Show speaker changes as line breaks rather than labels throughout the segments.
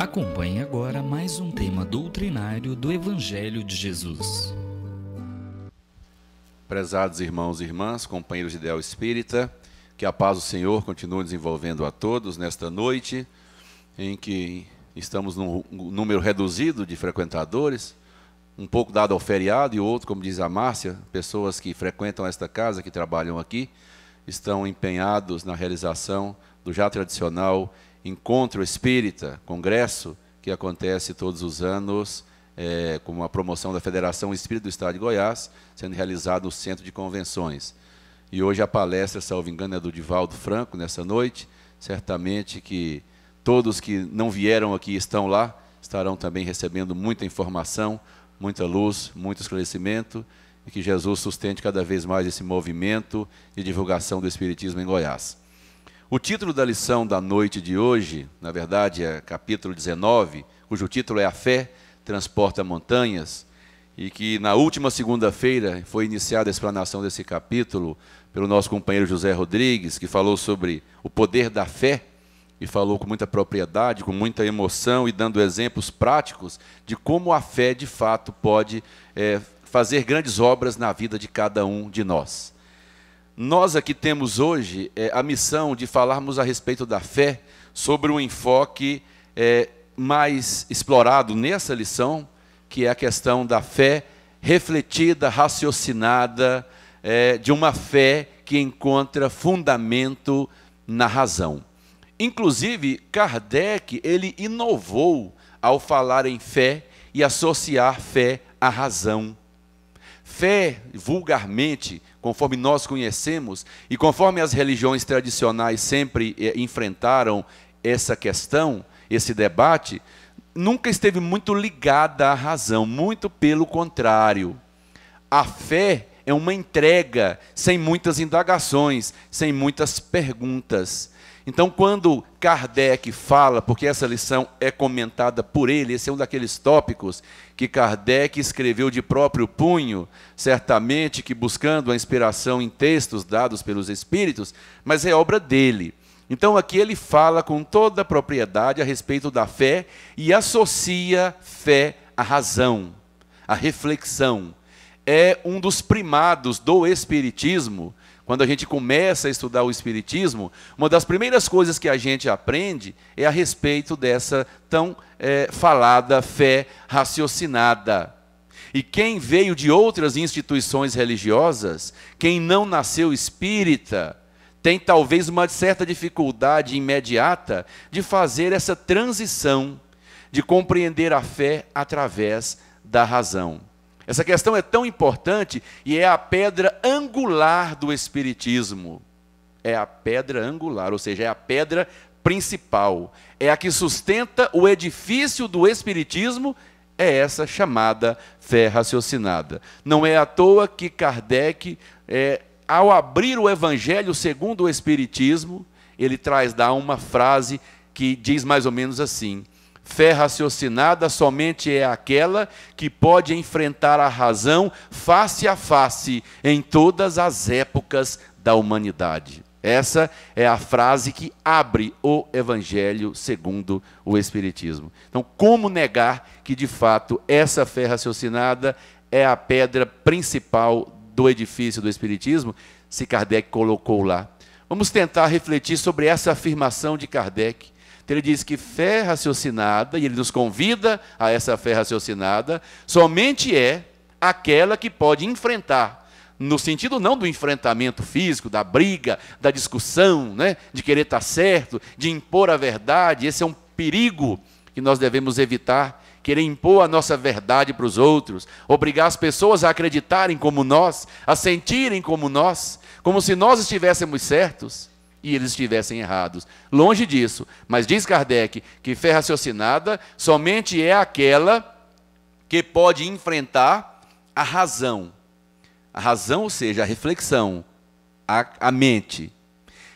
Acompanhe agora mais um tema doutrinário do Evangelho de Jesus.
Prezados irmãos e irmãs, companheiros de ideal espírita, que a paz do Senhor continue desenvolvendo a todos nesta noite, em que estamos num número reduzido de frequentadores, um pouco dado ao feriado e outro, como diz a Márcia, pessoas que frequentam esta casa, que trabalham aqui, estão empenhados na realização do já tradicional Encontro Espírita, congresso, que acontece todos os anos, com a promoção da Federação Espírita do Estado de Goiás, sendo realizado no Centro de Convenções. E hoje a palestra, salvo engano, é do Divaldo Franco, nessa noite. Certamente que todos que não vieram aqui e estão lá, estarão também recebendo muita informação, muita luz, muito esclarecimento, e que Jesus sustente cada vez mais esse movimento de divulgação do Espiritismo em Goiás. O título da lição da noite de hoje, na verdade, é capítulo 19, cujo título é A Fé Transporta Montanhas, e que na última segunda-feira foi iniciada a explanação desse capítulo pelo nosso companheiro José Rodrigues, que falou sobre o poder da fé, e falou com muita propriedade, com muita emoção, e dando exemplos práticos de como a fé, de fato, pode fazer grandes obras na vida de cada um de nós. Nós aqui temos hoje a missão de falarmos a respeito da fé sobre um enfoque mais explorado nessa lição, que é a questão da fé refletida, raciocinada, de uma fé que encontra fundamento na razão. Inclusive, Kardec, ele inovou ao falar em fé e associar fé à razão. Fé, vulgarmente, conforme nós conhecemos, e conforme as religiões tradicionais sempre enfrentaram essa questão, esse debate, nunca esteve muito ligada à razão, muito pelo contrário. A fé é uma entrega sem muitas indagações, sem muitas perguntas. Então, quando Kardec fala, porque essa lição é comentada por ele, esse é um daqueles tópicos que Kardec escreveu de próprio punho, certamente que buscando a inspiração em textos dados pelos Espíritos, mas é obra dele. Então, aqui ele fala com toda a propriedade a respeito da fé e associa fé à razão, à reflexão. É um dos primados do Espiritismo. Quando a gente começa a estudar o Espiritismo, uma das primeiras coisas que a gente aprende é a respeito dessa tão falada fé raciocinada. E quem veio de outras instituições religiosas, quem não nasceu espírita, tem talvez uma certa dificuldade imediata de fazer essa transição, de compreender a fé através da razão. Essa questão é tão importante e é a pedra angular do Espiritismo. É a pedra angular, ou seja, é a pedra principal. É a que sustenta o edifício do Espiritismo, é essa chamada fé raciocinada. Não é à toa que Kardec, ao abrir o Evangelho segundo o Espiritismo, ele traz lá uma frase que diz mais ou menos assim: fé raciocinada somente é aquela que pode enfrentar a razão face a face em todas as épocas da humanidade. Essa é a frase que abre o Evangelho segundo o Espiritismo. Então, como negar que, de fato, essa fé raciocinada é a pedra principal do edifício do Espiritismo, se Kardec colocou lá? Vamos tentar refletir sobre essa afirmação de Kardec. Então, ele diz que fé raciocinada, e ele nos convida a essa fé raciocinada, somente é aquela que pode enfrentar, no sentido não do enfrentamento físico, da briga, da discussão, né, de querer estar certo, de impor a verdade. Esse é um perigo que nós devemos evitar, querer impor a nossa verdade para os outros, obrigar as pessoas a acreditarem como nós, a sentirem como nós, como se nós estivéssemos certos e eles estivessem errados. Longe disso. Mas diz Kardec que fé raciocinada somente é aquela que pode enfrentar a razão. A razão, ou seja, a reflexão, a mente.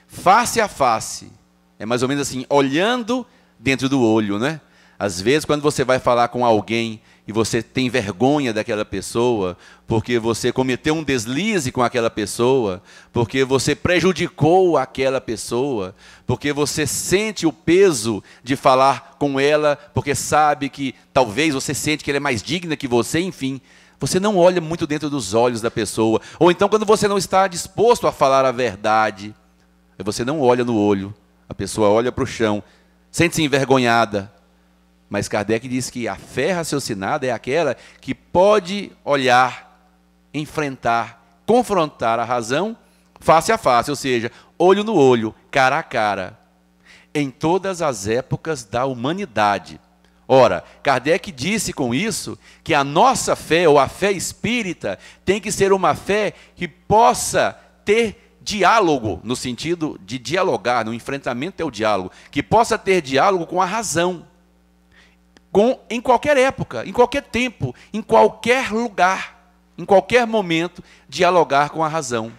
Face a face. É mais ou menos assim, olhando dentro do olho, né? Às vezes, quando você vai falar com alguém e você tem vergonha daquela pessoa, porque você cometeu um deslize com aquela pessoa, porque você prejudicou aquela pessoa, porque você sente o peso de falar com ela, porque sabe que talvez você sente que ela é mais digna que você, enfim, você não olha muito dentro dos olhos da pessoa. Ou então quando você não está disposto a falar a verdade, você não olha no olho, a pessoa olha para o chão, sente-se envergonhada. Mas Kardec diz que a fé raciocinada é aquela que pode olhar, enfrentar, confrontar a razão face a face, ou seja, olho no olho, cara a cara, em todas as épocas da humanidade. Ora, Kardec disse com isso que a nossa fé, ou a fé espírita, tem que ser uma fé que possa ter diálogo, no sentido de dialogar, no enfrentamento é o diálogo, que possa ter diálogo com a razão. Em qualquer época, em qualquer tempo, em qualquer lugar, em qualquer momento, dialogar com a razão.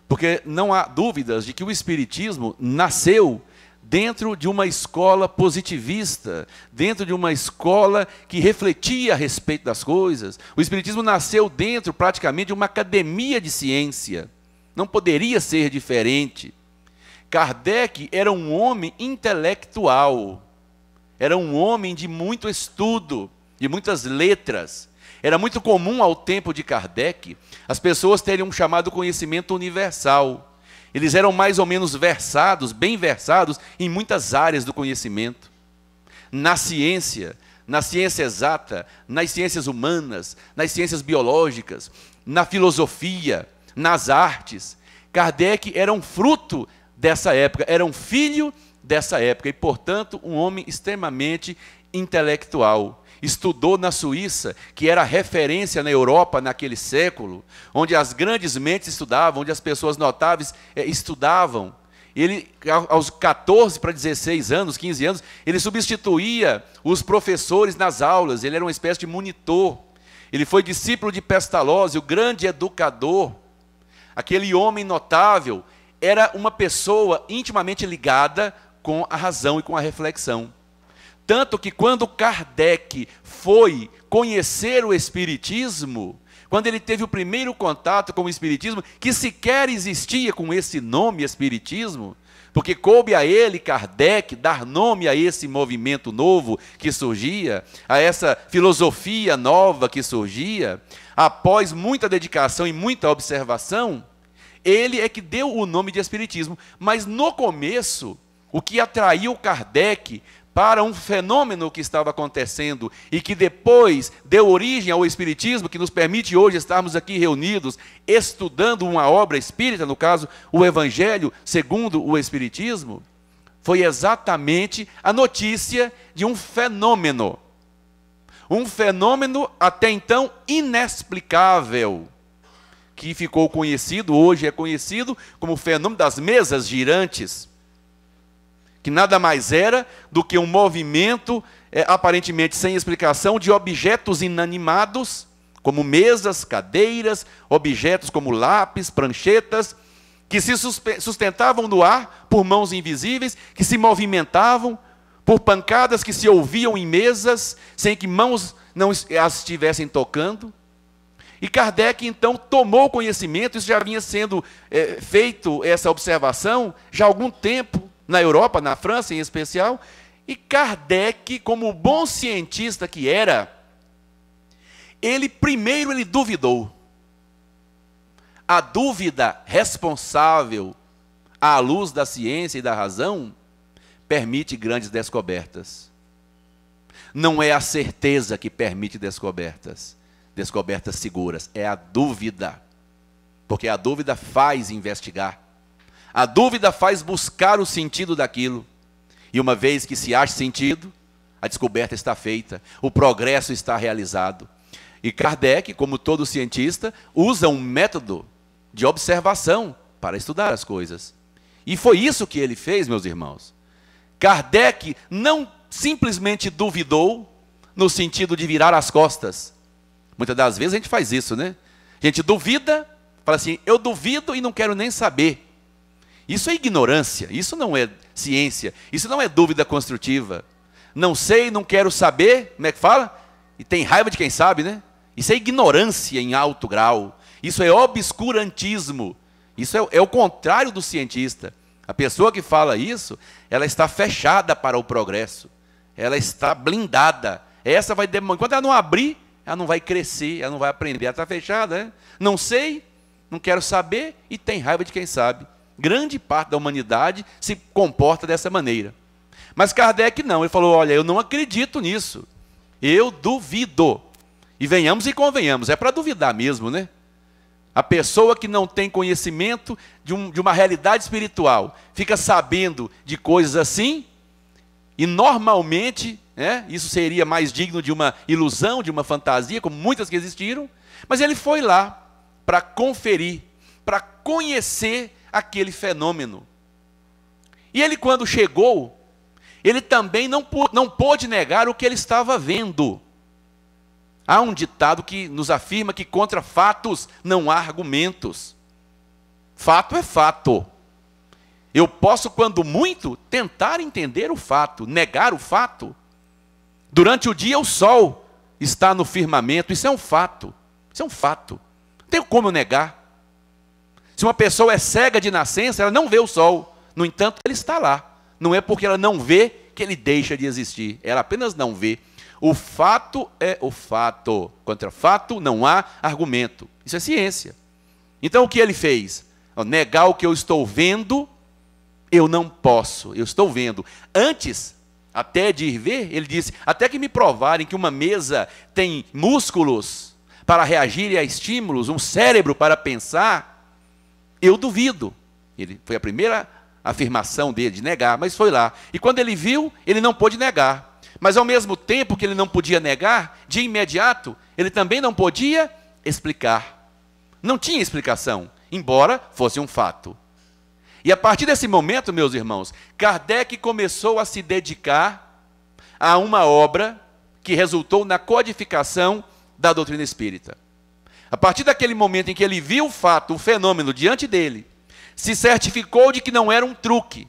Porque não há dúvidas de que o Espiritismo nasceu dentro de uma escola positivista, dentro de uma escola que refletia a respeito das coisas. O Espiritismo nasceu dentro, praticamente, de uma academia de ciência. Não poderia ser diferente. Kardec era um homem intelectual. Era um homem de muito estudo, de muitas letras. Era muito comum ao tempo de Kardec as pessoas terem um chamado conhecimento universal. Eles eram mais ou menos versados, bem versados em muitas áreas do conhecimento. Na ciência exata, nas ciências humanas, nas ciências biológicas, na filosofia, nas artes. Kardec era um fruto dessa época, era um filho dessa época e, portanto, um homem extremamente intelectual. Estudou na Suíça, que era referência na Europa naquele século, onde as grandes mentes estudavam, onde as pessoas notáveis estudavam. Ele, aos 14 para 16 anos, 15 anos, ele substituía os professores nas aulas, ele era uma espécie de monitor. Ele foi discípulo de Pestalozzi, o grande educador. Aquele homem notável era uma pessoa intimamente ligada com a razão e com a reflexão. Tanto que quando Kardec foi conhecer o Espiritismo, quando ele teve o primeiro contato com o Espiritismo, que sequer existia com esse nome Espiritismo, porque coube a ele, Kardec, dar nome a esse movimento novo que surgia, a essa filosofia nova que surgia, após muita dedicação e muita observação, ele é que deu o nome de Espiritismo. Mas no começo, o que atraiu Kardec para um fenômeno que estava acontecendo e que depois deu origem ao Espiritismo, que nos permite hoje estarmos aqui reunidos, estudando uma obra espírita, no caso, o Evangelho segundo o Espiritismo, foi exatamente a notícia de um fenômeno até então inexplicável, que ficou conhecido, hoje é conhecido como o fenômeno das mesas girantes, que nada mais era do que um movimento, aparentemente sem explicação, de objetos inanimados, como mesas, cadeiras, objetos como lápis, pranchetas, que se sustentavam no ar por mãos invisíveis, que se movimentavam por pancadas que se ouviam em mesas, sem que mãos não as estivessem tocando. E Kardec, então, tomou conhecimento, isso já vinha sendo feito, essa observação, já há algum tempo, na Europa, na França em especial, e Kardec, como bom cientista que era, ele duvidou. A dúvida responsável, à luz da ciência e da razão, permite grandes descobertas. Não é a certeza que permite descobertas seguras, é a dúvida, porque a dúvida faz investigar. A dúvida faz buscar o sentido daquilo. E uma vez que se acha sentido, a descoberta está feita, o progresso está realizado. E Kardec, como todo cientista, usa um método de observação para estudar as coisas. E foi isso que ele fez, meus irmãos. Kardec não simplesmente duvidou no sentido de virar as costas. Muitas das vezes a gente faz isso, né? A gente duvida, fala assim, eu duvido e não quero nem saber. Isso é ignorância, isso não é ciência, isso não é dúvida construtiva. Não sei, não quero saber, como é que fala? e tem raiva de quem sabe, né? Isso é ignorância em alto grau. Isso é obscurantismo. Isso é o contrário do cientista. A pessoa que fala isso, ela está fechada para o progresso. Ela está blindada. Essa vai demorar. Enquanto ela não abrir, ela não vai crescer, ela não vai aprender. Ela está fechada, né? Não sei, não quero saber e tem raiva de quem sabe. Grande parte da humanidade se comporta dessa maneira. Mas Kardec não. Ele falou, olha, eu não acredito nisso. Eu duvido. E venhamos e convenhamos. É para duvidar mesmo, né? A pessoa que não tem conhecimento de uma realidade espiritual, fica sabendo de coisas assim, e normalmente, né, isso seria mais digno de uma ilusão, de uma fantasia, como muitas que existiram, mas ele foi lá para conferir, para conhecer aquele fenômeno. E ele, quando chegou, ele também não pôde negar o que ele estava vendo. Há um ditado que nos afirma que contra fatos não há argumentos. Fato é fato. Eu posso, quando muito, tentar entender o fato, negar o fato. Durante o dia o sol está no firmamento, isso é um fato. Isso é um fato. Não tem como eu negar. Se uma pessoa é cega de nascença, ela não vê o sol. No entanto, ele está lá. Não é porque ela não vê que ele deixa de existir. Ela apenas não vê. O fato é o fato. Contra fato não há argumento. Isso é ciência. Então o que ele fez? Negar o que eu estou vendo, eu não posso. Eu estou vendo. Antes, até de ir ver, ele disse, até que me provarem que uma mesa tem músculos para reagir a estímulos, um cérebro para pensar, eu duvido. Foi a primeira afirmação dele, de negar, mas foi lá. E quando ele viu, ele não pôde negar. Mas ao mesmo tempo que ele não podia negar, de imediato, ele também não podia explicar. Não tinha explicação, embora fosse um fato. E a partir desse momento, meus irmãos, Kardec começou a se dedicar a uma obra que resultou na codificação da doutrina espírita. A partir daquele momento em que ele viu o fato, o fenômeno diante dele, se certificou de que não era um truque.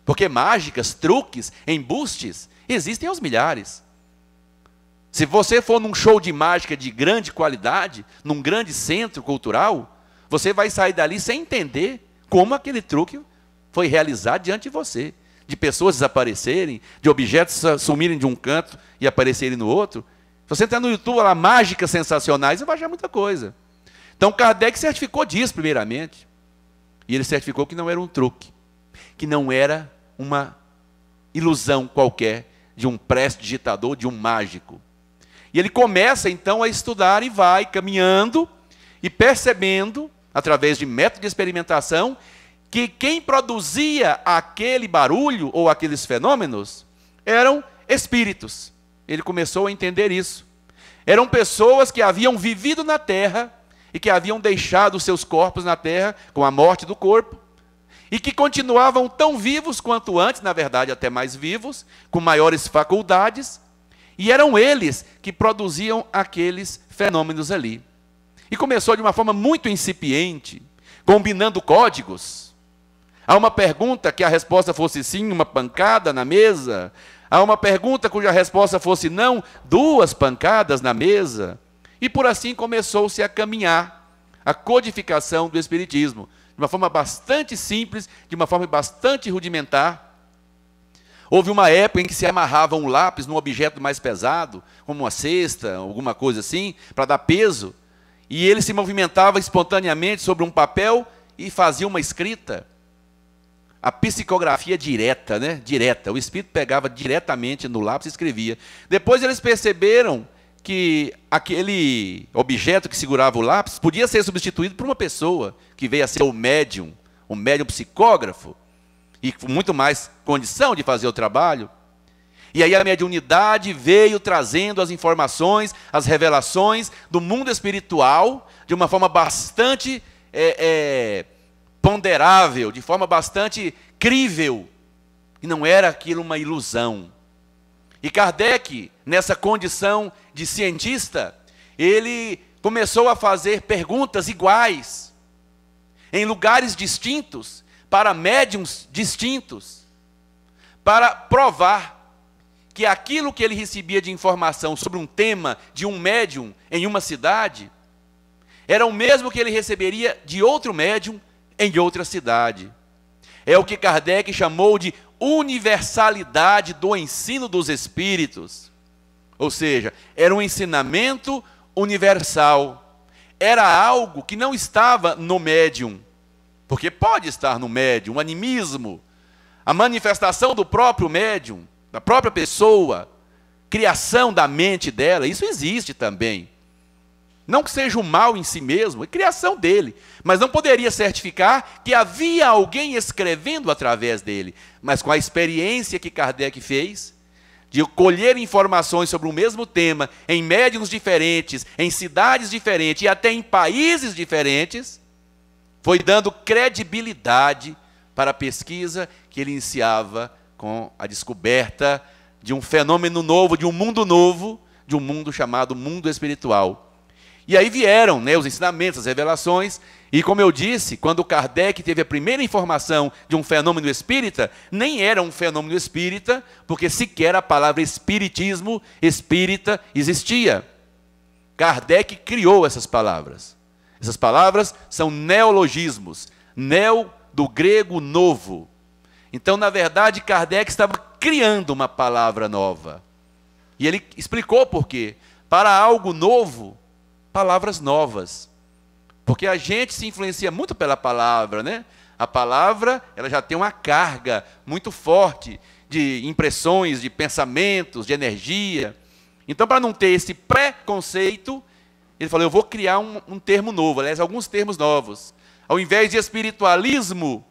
Porque mágicas, truques, embustes, existem aos milhares. Se você for num show de mágica de grande qualidade, num grande centro cultural, você vai sair dali sem entender como aquele truque foi realizado diante de você. De pessoas desaparecerem, de objetos sumirem de um canto e aparecerem no outro. Se você entrar no YouTube, lá, mágicas sensacionais, você vai achar muita coisa. Então Kardec certificou disso primeiramente. E ele certificou que não era um truque, que não era uma ilusão qualquer, de um prestidigitador, de um mágico. E ele começa então a estudar e vai caminhando e percebendo, através de método de experimentação, que quem produzia aquele barulho ou aqueles fenômenos eram espíritos. Ele começou a entender isso. Eram pessoas que haviam vivido na Terra e que haviam deixado seus corpos na Terra com a morte do corpo, e que continuavam tão vivos quanto antes, na verdade até mais vivos, com maiores faculdades, e eram eles que produziam aqueles fenômenos ali. E começou de uma forma muito incipiente, combinando códigos. Há uma pergunta que a resposta fosse sim, uma pancada na mesa. Há uma pergunta cuja resposta fosse não, 2 pancadas na mesa. E por assim começou-se a caminhar a codificação do Espiritismo, de uma forma bastante simples, de uma forma bastante rudimentar. Houve uma época em que se amarrava um lápis num objeto mais pesado, como uma cesta, alguma coisa assim, para dar peso, e ele se movimentava espontaneamente sobre um papel e fazia uma escrita. A psicografia direta, né? Direta. O espírito pegava diretamente no lápis e escrevia. Depois eles perceberam que aquele objeto que segurava o lápis podia ser substituído por uma pessoa que veio a ser o médium psicógrafo, e com muito mais condição de fazer o trabalho. E aí a mediunidade veio trazendo as informações, as revelações do mundo espiritual de uma forma bastante ponderável, de forma bastante crível. E não era aquilo uma ilusão. E Kardec, nessa condição de cientista, ele começou a fazer perguntas iguais, em lugares distintos, para médiuns distintos, para provar que aquilo que ele recebia de informação sobre um tema de um médium em uma cidade, era o mesmo que ele receberia de outro médium em outra cidade. É o que Kardec chamou de universalidade do ensino dos espíritos. Ou seja, era um ensinamento universal. Era algo que não estava no médium, porque pode estar no médium, o animismo, a manifestação do próprio médium, da própria pessoa, criação da mente dela, isso existe também. Não que seja um mal em si mesmo, é criação dele. Mas não poderia certificar que havia alguém escrevendo através dele. Mas com a experiência que Kardec fez, de colher informações sobre o mesmo tema, em médiuns diferentes, em cidades diferentes e até em países diferentes, foi dando credibilidade para a pesquisa que ele iniciava com a descoberta de um fenômeno novo, de um mundo chamado mundo espiritual. E aí vieram, né, os ensinamentos, as revelações, e como eu disse, quando Kardec teve a primeira informação de um fenômeno espírita, nem era um fenômeno espírita, porque sequer a palavra espiritismo, espírita, existia. Kardec criou essas palavras. Essas palavras são neologismos, neo do grego novo. Então, na verdade, Kardec estava criando uma palavra nova. E ele explicou por quê. Para algo novo, palavras novas. Porque a gente se influencia muito pela palavra, né? A palavra, ela já tem uma carga muito forte de impressões, de pensamentos, de energia. Então, para não ter esse preconceito, ele falou, eu vou criar um termo novo, aliás, alguns termos novos. Ao invés de espiritualismo,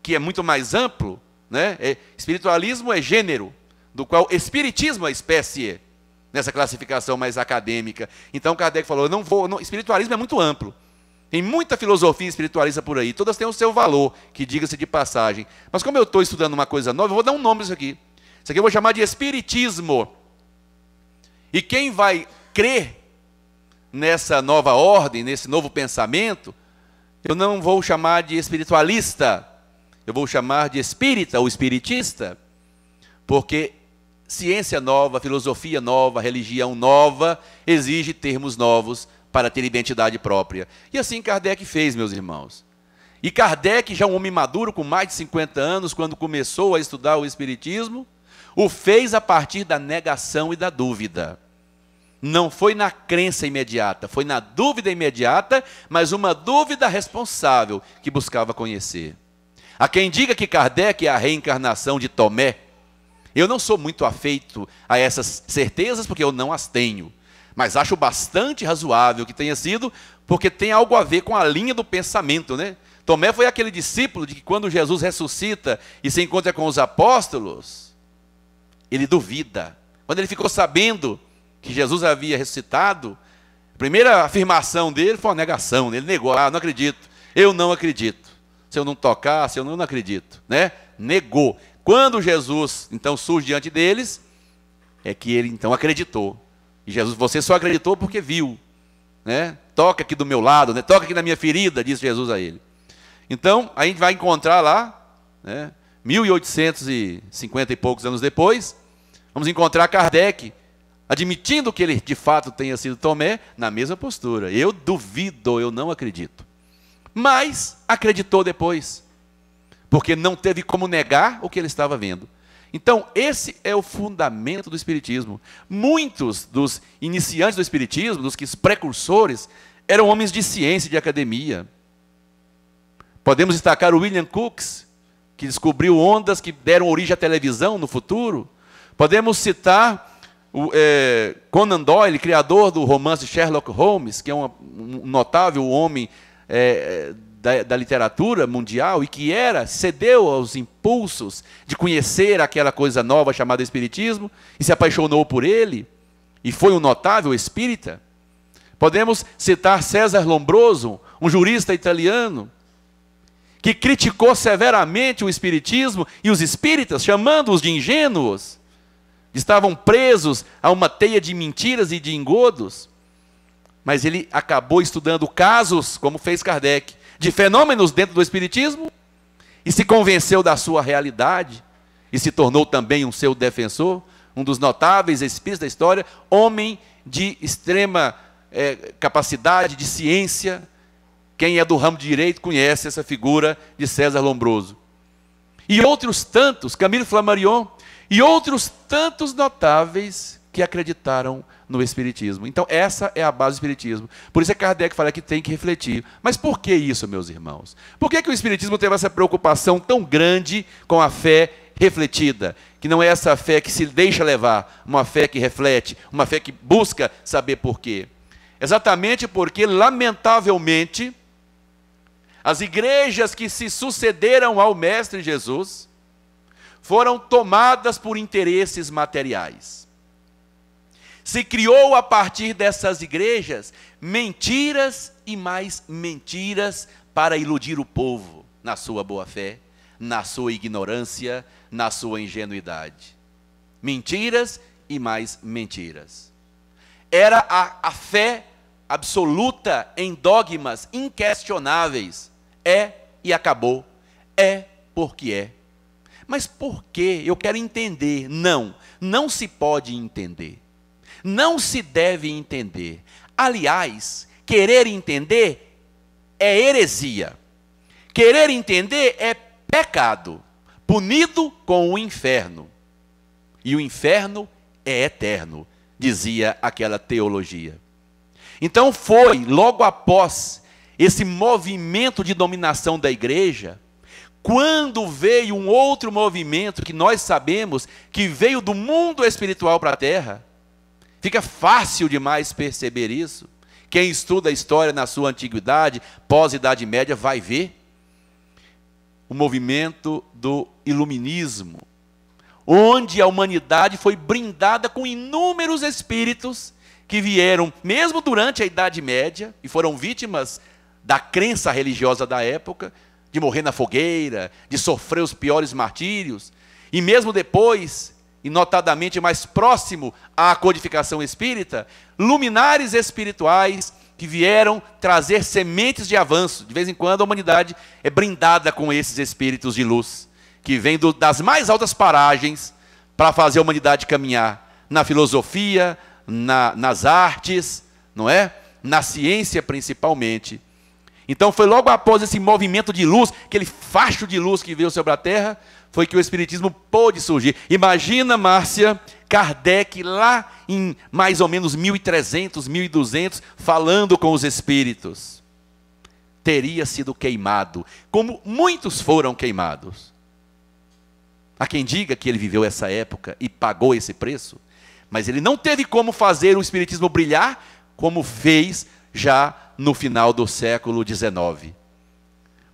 que é muito mais amplo, né? Espiritualismo é gênero, do qual espiritismo é espécie, nessa classificação mais acadêmica. Então Kardec falou, espiritualismo é muito amplo. Tem muita filosofia espiritualista por aí, todas têm o seu valor, que diga-se de passagem. Mas como eu estou estudando uma coisa nova, eu vou dar um nome disso aqui. Isso aqui eu vou chamar de espiritismo. E quem vai crer nessa nova ordem, nesse novo pensamento, eu não vou chamar de espiritualista, eu vou chamar de espírita ou espiritista, porque ciência nova, filosofia nova, religião nova, exige termos novos para ter identidade própria. E assim Kardec fez, meus irmãos. E Kardec, já um homem maduro, com mais de 50 anos, quando começou a estudar o espiritismo, o fez a partir da negação e da dúvida. Não foi na crença imediata, foi na dúvida imediata, mas uma dúvida responsável que buscava conhecer. Há quem diga que Kardec é a reencarnação de Tomé. Eu não sou muito afeito a essas certezas, porque eu não as tenho. Mas acho bastante razoável que tenha sido, porque tem algo a ver com a linha do pensamento, né? Tomé foi aquele discípulo de que quando Jesus ressuscita e se encontra com os apóstolos, ele duvida. Quando ele ficou sabendo que Jesus havia ressuscitado, a primeira afirmação dele foi uma negação. Ele negou, não acredito, eu não acredito. Se eu não tocasse, eu não acredito, né? Negou. Quando Jesus, então, surge diante deles, é que ele, então, acreditou. E Jesus, você só acreditou porque viu, né? Toca aqui do meu lado, né? Toca aqui na minha ferida, disse Jesus a ele. Então, a gente vai encontrar lá, né? 1850 e poucos anos depois, vamos encontrar Kardec, admitindo que ele, de fato, tenha sido Tomé, na mesma postura. Eu duvido, eu não acredito. Mas acreditou depois, porque não teve como negar o que ele estava vendo. Então, esse é o fundamento do Espiritismo. Muitos dos iniciantes do Espiritismo, dos precursores, eram homens de ciência e de academia. Podemos destacar o William Crookes, que descobriu ondas que deram origem à televisão no futuro. Podemos citar o Conan Doyle, criador do romance Sherlock Holmes, que é um notável homem da literatura mundial e que cedeu aos impulsos de conhecer aquela coisa nova chamada Espiritismo e se apaixonou por ele e foi um notável espírita. Podemos citar César Lombroso, um jurista italiano, que criticou severamente o Espiritismo e os espíritas, chamando-os de ingênuos. Estavam presos a uma teia de mentiras e de engodos. Mas ele acabou estudando casos, como fez Kardec, de fenômenos dentro do Espiritismo, e se convenceu da sua realidade, e se tornou também um seu defensor, um dos notáveis espíritos da história, homem de extrema capacidade de ciência. Quem é do ramo de direito conhece essa figura de César Lombroso. E outros tantos, Camille Flammarion, e outros tantos notáveis que acreditaram no Espiritismo. Então, essa é a base do Espiritismo. Por isso é que Kardec fala que tem que refletir. Mas por que isso, meus irmãos? Por que o Espiritismo teve essa preocupação tão grande com a fé refletida? Que não é essa fé que se deixa levar, uma fé que reflete, uma fé que busca saber por quê. Exatamente porque, lamentavelmente, as igrejas que se sucederam ao Mestre Jesus foram tomadas por interesses materiais. Se criou a partir dessas igrejas mentiras e mais mentiras para iludir o povo na sua boa-fé, na sua ignorância, na sua ingenuidade. Mentiras e mais mentiras. Era a fé absoluta em dogmas inquestionáveis. É e acabou. É porque é. Mas por quê? Eu quero entender. Não se pode entender. Não se deve entender. Aliás, querer entender é heresia. Querer entender é pecado, punido com o inferno. E o inferno é eterno, dizia aquela teologia. Então foi logo após esse movimento de dominação da igreja, quando veio um outro movimento que nós sabemos que veio do mundo espiritual para a terra. Fica fácil demais perceber isso. Quem estuda a história na sua antiguidade, pós-Idade Média, vai ver o movimento do iluminismo, onde a humanidade foi brindada com inúmeros espíritos que vieram, mesmo durante a Idade Média, e foram vítimas da crença religiosa da época, de morrer na fogueira, de sofrer os piores martírios, e mesmo depois, e notadamente mais próximo à codificação espírita, luminares espirituais que vieram trazer sementes de avanço. De vez em quando a humanidade é brindada com esses espíritos de luz, que vêm das mais altas paragens para fazer a humanidade caminhar na filosofia, nas artes, não é? Na ciência principalmente. Então foi logo após esse movimento de luz, aquele facho de luz que veio sobre a Terra, foi que o Espiritismo pôde surgir. Imagina, Márcia, Kardec lá em mais ou menos 1300, 1200, falando com os espíritos. Teria sido queimado, como muitos foram queimados. Há quem diga que ele viveu essa época e pagou esse preço, mas ele não teve como fazer o Espiritismo brilhar como fez já no final do século XIX.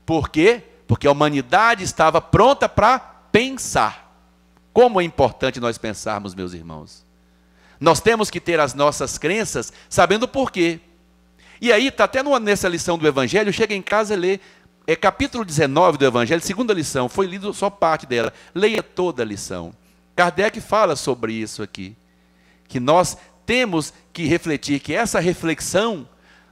Por quê? Porque a humanidade estava pronta para pensar. Como é importante nós pensarmos, meus irmãos. Nós temos que ter as nossas crenças sabendo por quê. E aí, está até nessa lição do Evangelho, chega em casa e lê, capítulo 19 do Evangelho, segunda lição, foi lido só parte dela. Leia toda a lição. Kardec fala sobre isso aqui. Que nós temos que refletir, que essa reflexão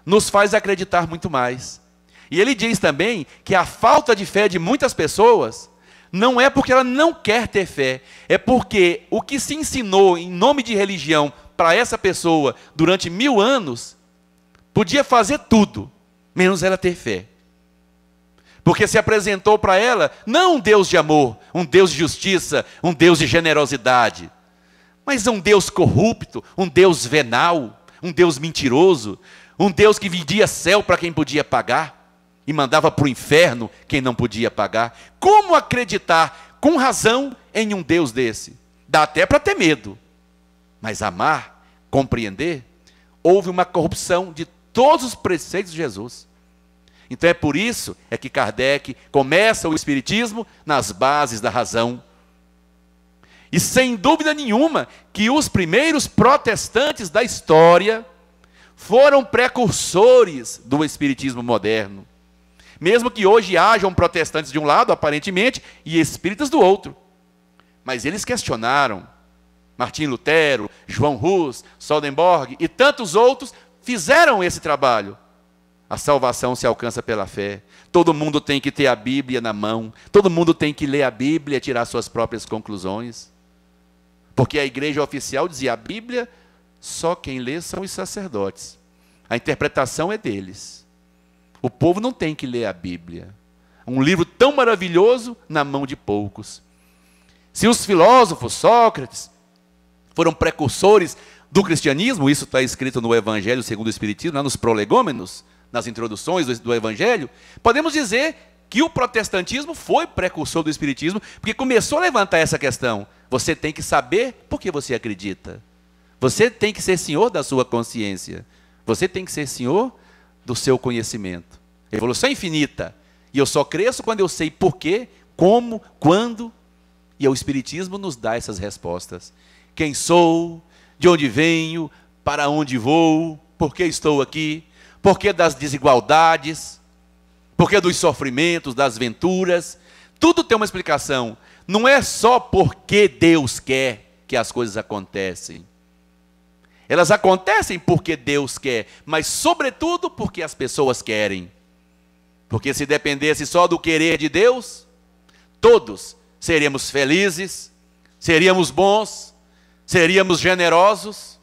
nos faz acreditar muito mais. E ele diz também que a falta de fé de muitas pessoas não é porque ela não quer ter fé, é porque o que se ensinou em nome de religião para essa pessoa durante 1000 anos, podia fazer tudo, menos ela ter fé. Porque se apresentou para ela não um Deus de amor, um Deus de justiça, um Deus de generosidade, mas um Deus corrupto, um Deus venal, um Deus mentiroso, um Deus que vendia céu para quem podia pagar e mandava para o inferno quem não podia pagar. Como acreditar com razão em um Deus desse? Dá até para ter medo, mas amar, compreender, houve uma corrupção de todos os preceitos de Jesus. Então é por isso que Kardec começa o Espiritismo nas bases da razão. E sem dúvida nenhuma que os primeiros protestantes da história foram precursores do Espiritismo moderno. Mesmo que hoje hajam protestantes de um lado, aparentemente, e espíritas do outro. Mas eles questionaram. Martim Lutero, João Hus, Swedenborg e tantos outros fizeram esse trabalho. A salvação se alcança pela fé. Todo mundo tem que ter a Bíblia na mão. Todo mundo tem que ler a Bíblia e tirar suas próprias conclusões. Porque a igreja oficial dizia: a Bíblia, só quem lê são os sacerdotes. A interpretação é deles. O povo não tem que ler a Bíblia. Um livro tão maravilhoso na mão de poucos. Se os filósofos, Sócrates, foram precursores do cristianismo, isso está escrito no Evangelho segundo o Espiritismo, lá nos prolegômenos, nas introduções do Evangelho, podemos dizer que o protestantismo foi precursor do Espiritismo, porque começou a levantar essa questão. Você tem que saber por que você acredita. Você tem que ser senhor da sua consciência. Você tem que ser senhor do seu conhecimento. Evolução infinita. E eu só cresço quando eu sei por quê, como, quando. E o Espiritismo nos dá essas respostas. Quem sou, de onde venho, para onde vou, por que estou aqui, por que das desigualdades, por que dos sofrimentos, das venturas. Tudo tem uma explicação. Não é só porque Deus quer que as coisas acontecem. Elas acontecem porque Deus quer, mas sobretudo porque as pessoas querem. Porque se dependesse só do querer de Deus, todos seríamos felizes, seríamos bons, seríamos generosos,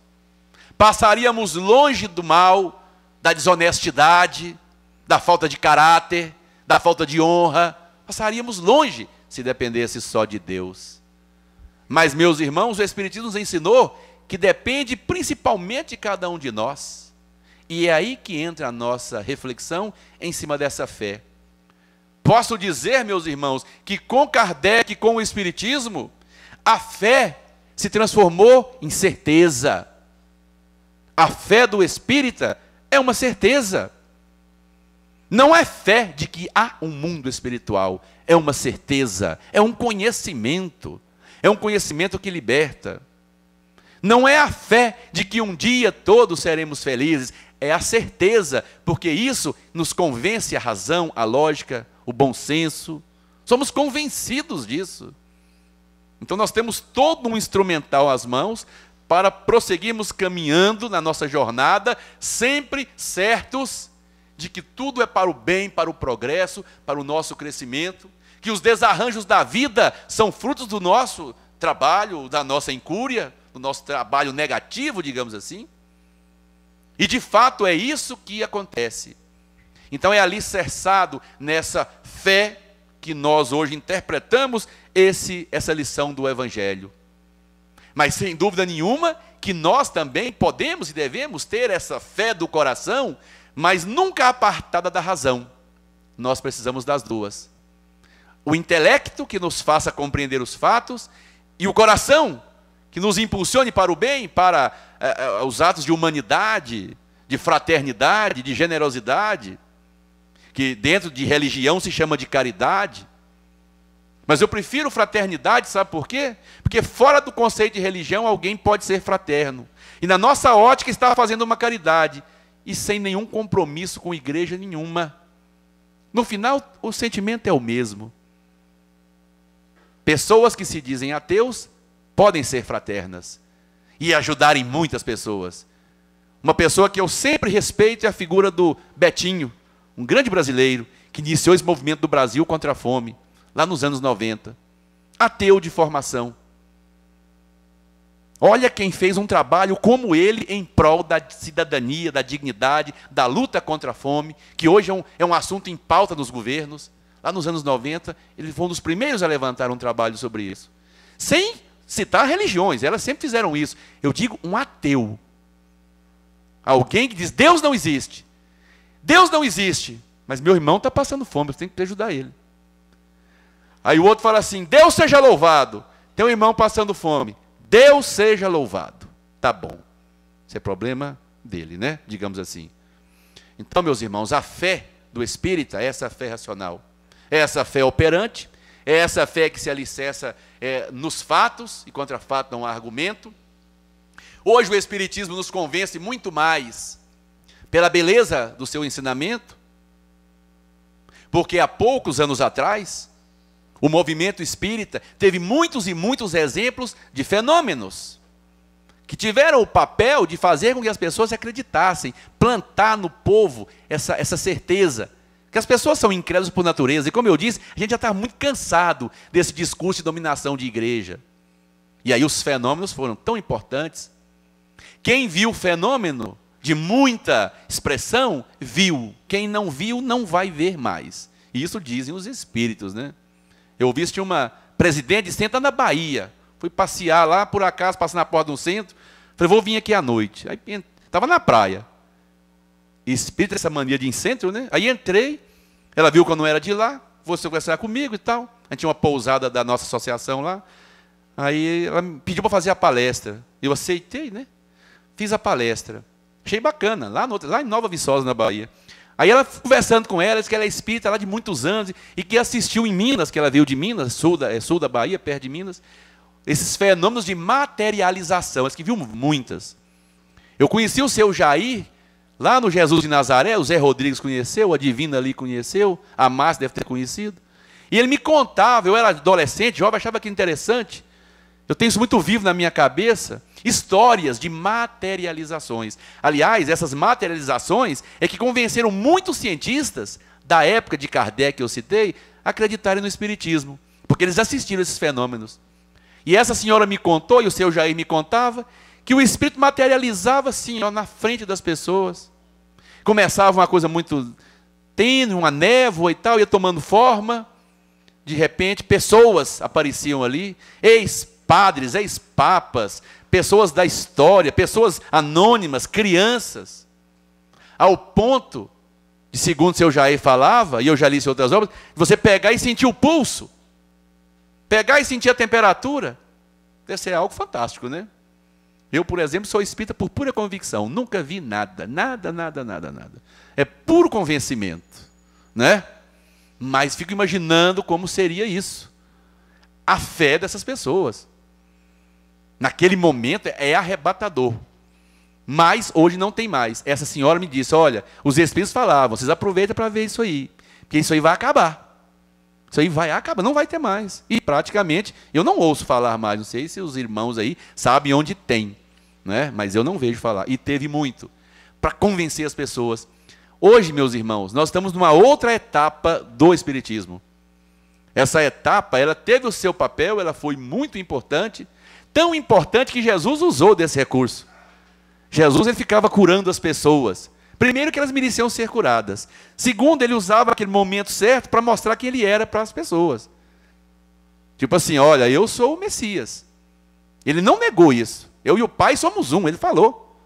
passaríamos longe do mal, da desonestidade, da falta de caráter, da falta de honra, passaríamos longe se dependesse só de Deus. Mas, meus irmãos, o Espiritismo nos ensinou que depende principalmente de cada um de nós. E é aí que entra a nossa reflexão em cima dessa fé. Posso dizer, meus irmãos, que com Kardec, com o Espiritismo, a fé se transformou em certeza. A fé do espírita é uma certeza. Não é fé de que há um mundo espiritual, é uma certeza, é um conhecimento que liberta. Não é a fé de que um dia todos seremos felizes, é a certeza, porque isso nos convence a razão, a lógica, o bom senso. Somos convencidos disso. Então nós temos todo um instrumental às mãos para prosseguirmos caminhando na nossa jornada, sempre certos de que tudo é para o bem, para o progresso, para o nosso crescimento, que os desarranjos da vida são frutos do nosso trabalho, da nossa incúria, do nosso trabalho negativo, digamos assim. E de fato é isso que acontece. Então é alicerçado nessa fé que nós hoje interpretamos essa lição do Evangelho. Mas sem dúvida nenhuma que nós também podemos e devemos ter essa fé do coração, mas nunca apartada da razão. Nós precisamos das duas. O intelecto que nos faça compreender os fatos e o coração que nos impulsione para o bem, para os atos de humanidade, de fraternidade, de generosidade, que dentro de religião se chama de caridade. Mas eu prefiro fraternidade, sabe por quê? Porque fora do conceito de religião alguém pode ser fraterno. E na nossa ótica está fazendo uma caridade, e sem nenhum compromisso com igreja nenhuma. No final, o sentimento é o mesmo. Pessoas que se dizem ateus podem ser fraternas e ajudarem muitas pessoas. Uma pessoa que eu sempre respeito é a figura do Betinho, um grande brasileiro que iniciou esse movimento do Brasil contra a fome, lá nos anos 90. Ateu de formação. Olha quem fez um trabalho como ele em prol da cidadania, da dignidade, da luta contra a fome, que hoje é um assunto em pauta nos governos. Lá nos anos 90, ele foi um dos primeiros a levantar um trabalho sobre isso. Sem citar religiões, elas sempre fizeram isso. Eu digo um ateu. Alguém que diz, Deus não existe. Deus não existe, mas meu irmão está passando fome, eu tenho que ajudar ele. Aí o outro fala assim, Deus seja louvado. Tem um irmão passando fome. Deus seja louvado. Tá bom. Isso é problema dele, né? Digamos assim. Então, meus irmãos, a fé do espírita é essa fé racional. É essa fé operante. É essa fé que se alicerça nos fatos, e contra fato não há argumento. Hoje o espiritismo nos convence muito mais pela beleza do seu ensinamento, porque há poucos anos atrás, o movimento espírita teve muitos e muitos exemplos de fenômenos que tiveram o papel de fazer com que as pessoas acreditassem, plantar no povo essa certeza, que as pessoas são incrédulas por natureza. E como eu disse, a gente já está muito cansado desse discurso de dominação de igreja. E aí os fenômenos foram tão importantes. Quem viu o fenômeno de muita expressão, viu. Quem não viu, não vai ver mais. E isso dizem os espíritos, né? Eu vi, tinha uma presidente de centro na Bahia. Fui passear lá, por acaso, passando na porta do centro. Falei, vou vir aqui à noite. Aí estava na praia. Espírito, essa mania de ir em centro, né? Aí entrei, ela viu que eu não era de lá, você conversar comigo e tal. A gente tinha uma pousada da nossa associação lá. Aí ela me pediu para fazer a palestra. Eu aceitei, né? Fiz a palestra. Achei bacana, lá em Nova Viçosa, na Bahia. Aí ela, conversando com ela, disse que ela é espírita lá de muitos anos e que assistiu em Minas, que ela veio de Minas, sul da Bahia, perto de Minas, esses fenômenos de materialização, as que viu muitas. Eu conheci o seu Jair, lá no Jesus de Nazaré, o Zé Rodrigues conheceu, a Divina ali conheceu, a Márcia deve ter conhecido. E ele me contava, eu era adolescente, jovem, achava que interessante. Eu tenho isso muito vivo na minha cabeça, histórias de materializações. Aliás, essas materializações é que convenceram muitos cientistas da época de Kardec, que eu citei, a acreditarem no Espiritismo, porque eles assistiram esses fenômenos. E essa senhora me contou, e o seu Jair me contava, que o Espírito materializava assim, ó, na frente das pessoas. Começava uma coisa muito tênue, uma névoa e tal, ia tomando forma. De repente, pessoas apareciam ali, ex-padres, ex-papas, pessoas da história, pessoas anônimas, crianças, ao ponto de, segundo o seu Jair falava, e eu já li isso em outras obras, você pegar e sentir o pulso, pegar e sentir a temperatura, deve ser algo fantástico, né? Eu, por exemplo, sou espírita por pura convicção, nunca vi nada. É puro convencimento, né? Mas fico imaginando como seria isso. A fé dessas pessoas. Naquele momento é arrebatador. Mas hoje não tem mais. Essa senhora me disse, olha, os espíritos falavam, vocês aproveitem para ver isso aí. Porque isso aí vai acabar. Isso aí vai acabar, não vai ter mais. E praticamente, eu não ouço falar mais, não sei se os irmãos aí sabem onde tem, né? Mas eu não vejo falar. E teve muito, para convencer as pessoas. Hoje, meus irmãos, nós estamos numa outra etapa do Espiritismo. Essa etapa, ela teve o seu papel, ela foi muito importante, tão importante que Jesus usou desse recurso. Jesus, ele ficava curando as pessoas. Primeiro, que elas mereciam ser curadas. Segundo, ele usava aquele momento certo para mostrar quem ele era para as pessoas. Tipo assim, olha, eu sou o Messias. Ele não negou isso. Eu e o Pai somos um, ele falou.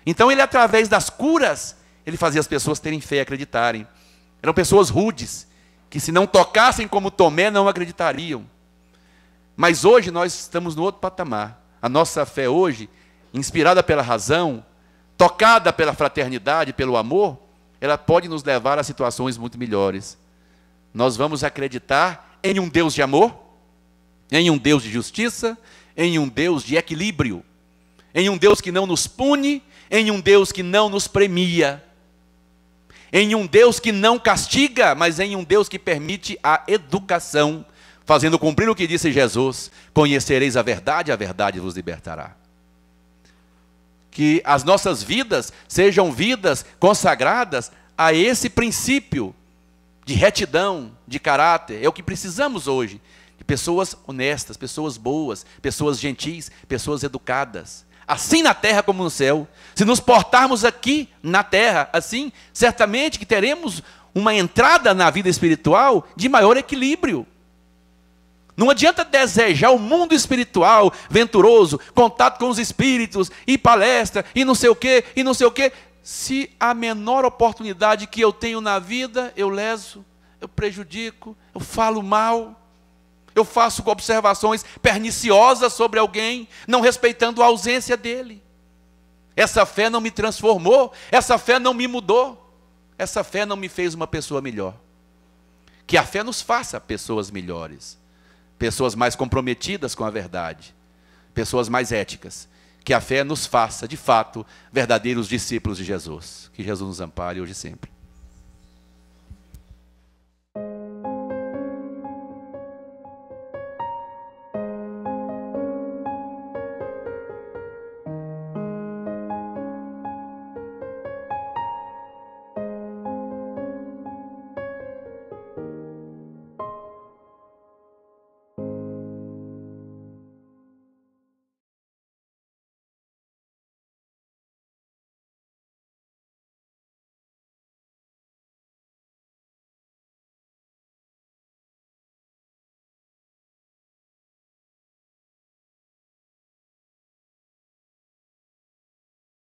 Então, ele, através das curas, ele fazia as pessoas terem fé e acreditarem. Eram pessoas rudes, que se não tocassem como Tomé, não acreditariam. Mas hoje nós estamos no outro patamar. A nossa fé hoje, inspirada pela razão, tocada pela fraternidade, pelo amor, ela pode nos levar a situações muito melhores. Nós vamos acreditar em um Deus de amor, em um Deus de justiça, em um Deus de equilíbrio, em um Deus que não nos pune, em um Deus que não nos premia, em um Deus que não castiga, mas em um Deus que permite a educação, fazendo cumprir o que disse Jesus: conhecereis a verdade vos libertará. Que as nossas vidas sejam vidas consagradas a esse princípio de retidão, de caráter. É o que precisamos hoje, de pessoas honestas, pessoas boas, pessoas gentis, pessoas educadas. Assim na terra como no céu. Se nos portarmos aqui na terra assim, certamente que teremos uma entrada na vida espiritual de maior equilíbrio. Não adianta desejar o mundo espiritual, venturoso, contato com os espíritos, e palestra, e não sei o quê, se a menor oportunidade que eu tenho na vida, eu leso, eu prejudico, eu falo mal, eu faço observações perniciosas sobre alguém, não respeitando a ausência dele. Essa fé não me transformou, essa fé não me mudou, essa fé não me fez uma pessoa melhor. Que a fé nos faça pessoas melhores, pessoas mais comprometidas com a verdade, pessoas mais éticas. Que a fé nos faça, de fato, verdadeiros discípulos de Jesus. Que Jesus nos ampare hoje e sempre.